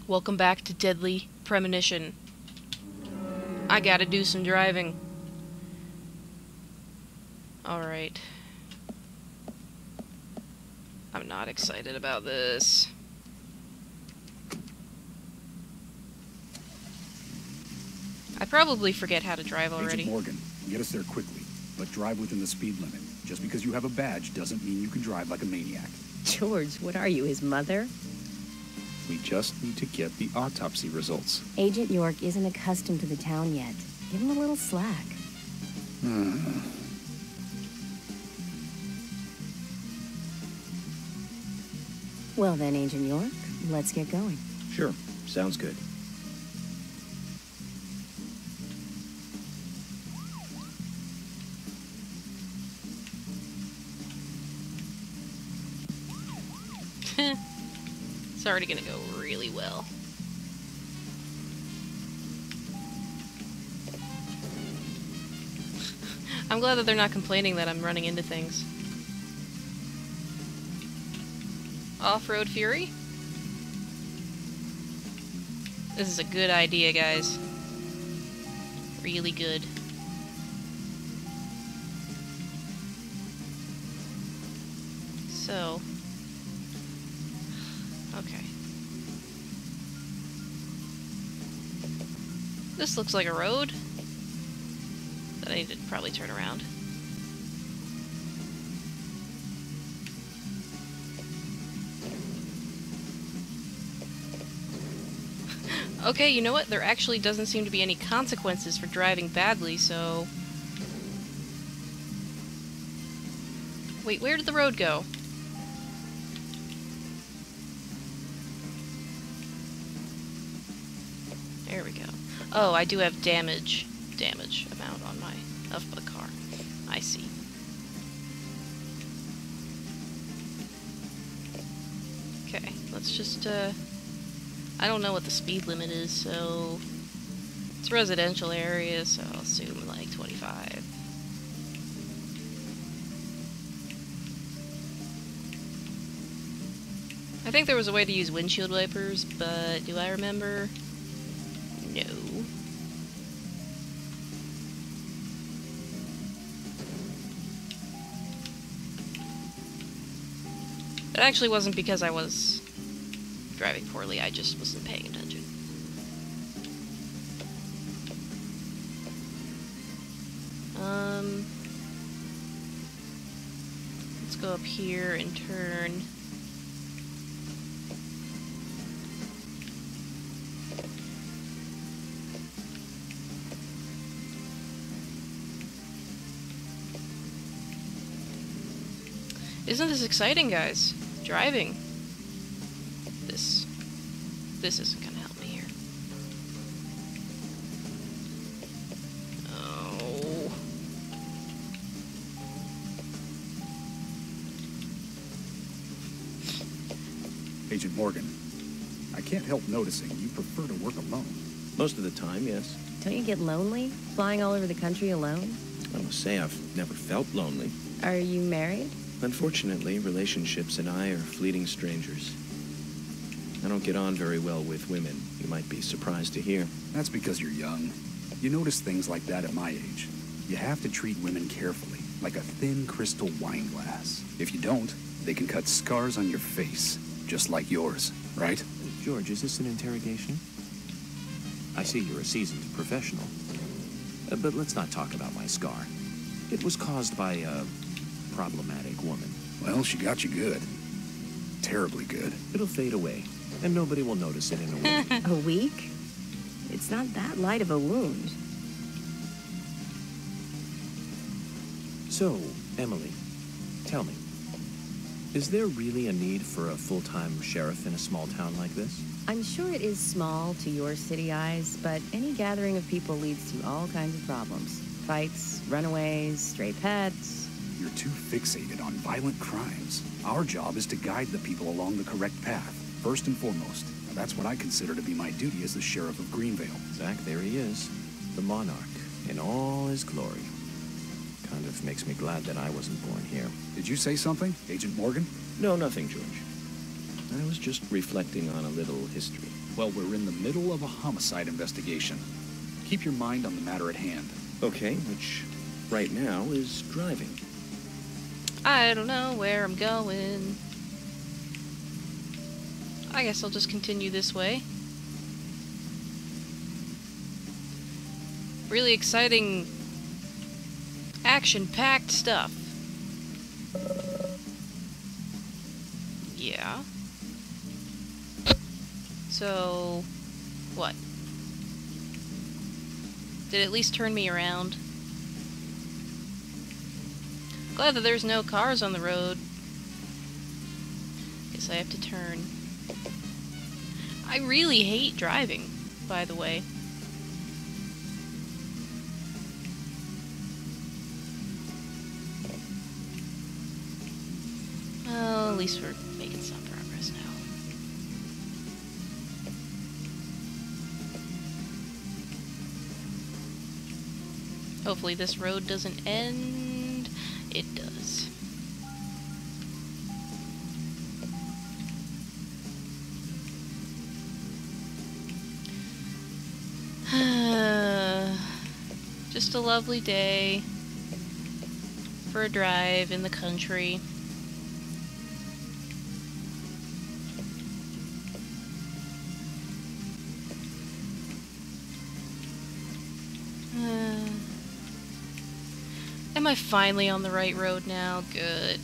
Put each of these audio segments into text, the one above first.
Welcome back to Deadly Premonition. I gotta do some driving. Alright. I'm not excited about this. I probably forget how to drive already. Agent Morgan, get us there quickly, but drive within the speed limit. Just because you have a badge doesn't mean you can drive like a maniac. George, what are you, his mother? We just need to get the autopsy results. Agent York isn't accustomed to the town yet. Give him a little slack. Well then, Agent York, let's get going. Sure, sounds good. It's already gonna go really well. I'm glad that they're not complaining that I'm running into things. Off-road fury? This is a good idea, guys. Really good. So... okay. This looks like a road that I need to probably turn around. Okay, you know what? There actually doesn't seem to be any consequences for driving badly, so... Wait, where did the road go? There we go. Oh, I do have damage amount on my of the car. I see. Okay, let's just I don't know what the speed limit is, so it's a residential area, so I'll assume like 25. I think there was a way to use windshield wipers, but do I remember? No. It actually wasn't because I was driving poorly, I just wasn't paying attention. Let's go up here and turn. Isn't this exciting, guys? Driving. This isn't gonna help me here. Oh. Agent Morgan, I can't help noticing you prefer to work alone. Most of the time, yes. Don't you get lonely, flying all over the country alone? I must say I've never felt lonely. Are you married? Unfortunately, relationships and I are fleeting strangers. I don't get on very well with women, you might be surprised to hear. That's because you're young. You notice things like that at my age. You have to treat women carefully, like a thin crystal wine glass. If you don't, they can cut scars on your face, just like yours, right? George, is this an interrogation? I see you're a seasoned professional. But let's not talk about my scar. It was caused by a problematic woman. Well, she got you good. Terribly good. It'll fade away, and nobody will notice it in a week. A week? It's not that light of a wound. So, Emily, tell me, is there really a need for a full-time sheriff in a small town like this? I'm sure it is small to your city eyes, but any gathering of people leads to all kinds of problems. Fights, runaways, stray pets. You're too fixated on violent crimes. Our job is to guide the people along the correct path, first and foremost. Now, that's what I consider to be my duty as the sheriff of Greenvale. Zach, there he is. The monarch, in all his glory. Kind of makes me glad that I wasn't born here. Did you say something, Agent Morgan? No, nothing, George. I was just reflecting on a little history. Well, we're in the middle of a homicide investigation. Keep your mind on the matter at hand. Okay, which right now is driving. I don't know where I'm going. I guess I'll just continue this way. Really exciting, action-packed stuff. Yeah. So, what? Did it at least turn me around? Glad that there's no cars on the road. Guess I have to turn. I really hate driving, by the way. Well, at least we're making some progress now. Hopefully this road doesn't end. It does. Just a lovely day for a drive in the country. Am I finally on the right road now? Good.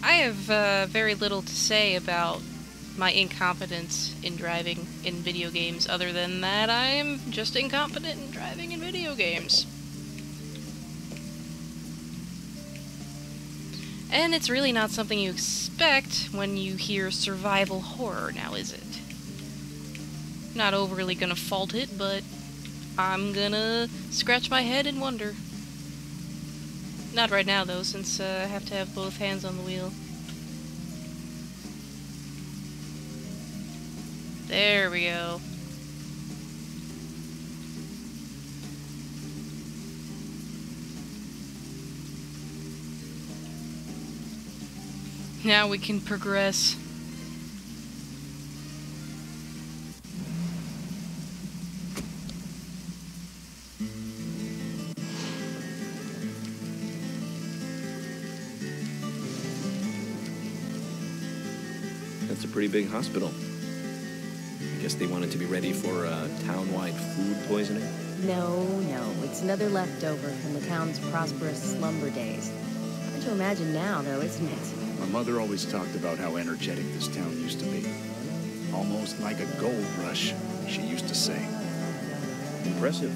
I have very little to say about my incompetence in driving in video games, other than that I'm just incompetent in driving in video games. And it's really not something you expect when you hear survival horror, now is it? Not overly gonna fault it, but I'm gonna scratch my head and wonder. Not right now, though, since I have to have both hands on the wheel. There we go. Now we can progress. That's a pretty big hospital. I guess they wanted to be ready for town-wide food poisoning? No, it's another leftover from the town's prosperous slumber days. Hard to imagine now, though, isn't it? My mother always talked about how energetic this town used to be. Almost like a gold rush, she used to say. Impressive.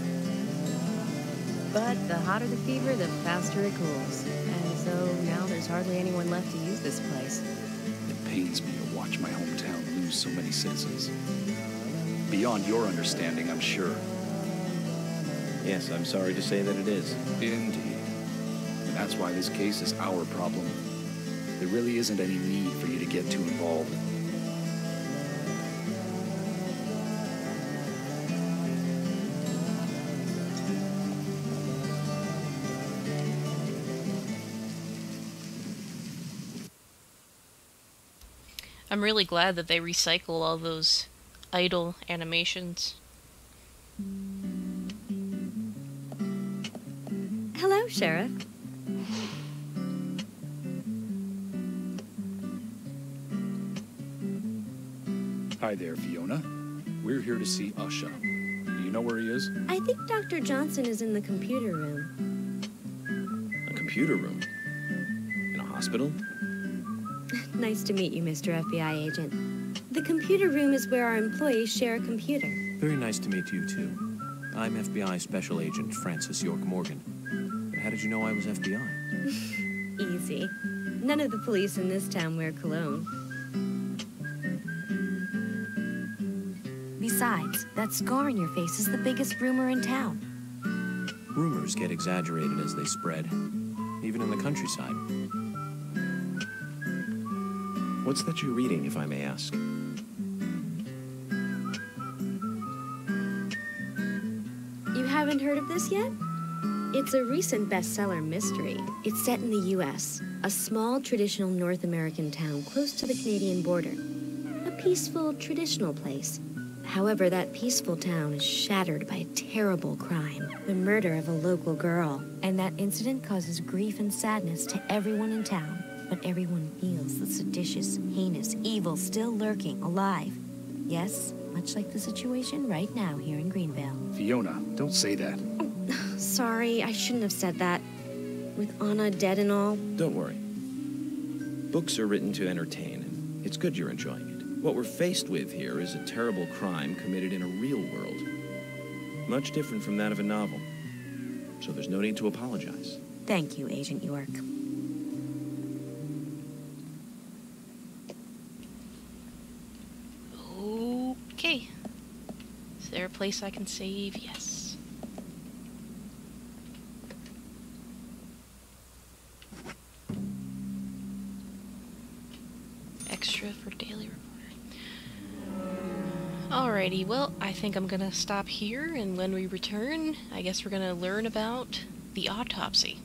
But the hotter the fever, the faster it cools. And so now there's hardly anyone left to use this place. It pains me to watch my hometown lose so many citizens. Beyond your understanding, I'm sure. Yes, I'm sorry to say that it is. Indeed. And that's why this case is our problem. There really isn't any need for you to get too involved. I'm really glad that they recycle all those idle animations. Hello, Sheriff. Hi there, Fiona. We're here to see Usha. Do you know where he is? I think Dr. Johnson is in the computer room. A computer room? In a hospital? Nice to meet you, Mr. FBI agent. The computer room is where our employees share a computer. Very nice to meet you, too. I'm FBI Special Agent Francis York Morgan. But how did you know I was FBI? Easy. None of the police in this town wear cologne. Besides, that scar on your face is the biggest rumor in town. Rumors get exaggerated as they spread, even in the countryside. What's that you're reading, if I may ask? You haven't heard of this yet? It's a recent bestseller mystery. It's set in the U.S., a small traditional North American town close to the Canadian border. A peaceful, traditional place. However, that peaceful town is shattered by a terrible crime. The murder of a local girl. And that incident causes grief and sadness to everyone in town. But everyone feels the seditious, heinous evil still lurking, alive. Yes, much like the situation right now here in Greenvale. Fiona, don't say that. Sorry, I shouldn't have said that. With Anna dead and all. Don't worry. Books are written to entertain, and it's good you're enjoying it. What we're faced with here is a terrible crime committed in a real world. Much different from that of a novel. So there's no need to apologize. Thank you, Agent York. Okay. Is there a place I can save? Yes. Extra for daily reporter. Alrighty, well, I think I'm gonna stop here, and when we return, I guess we're gonna learn about the autopsy.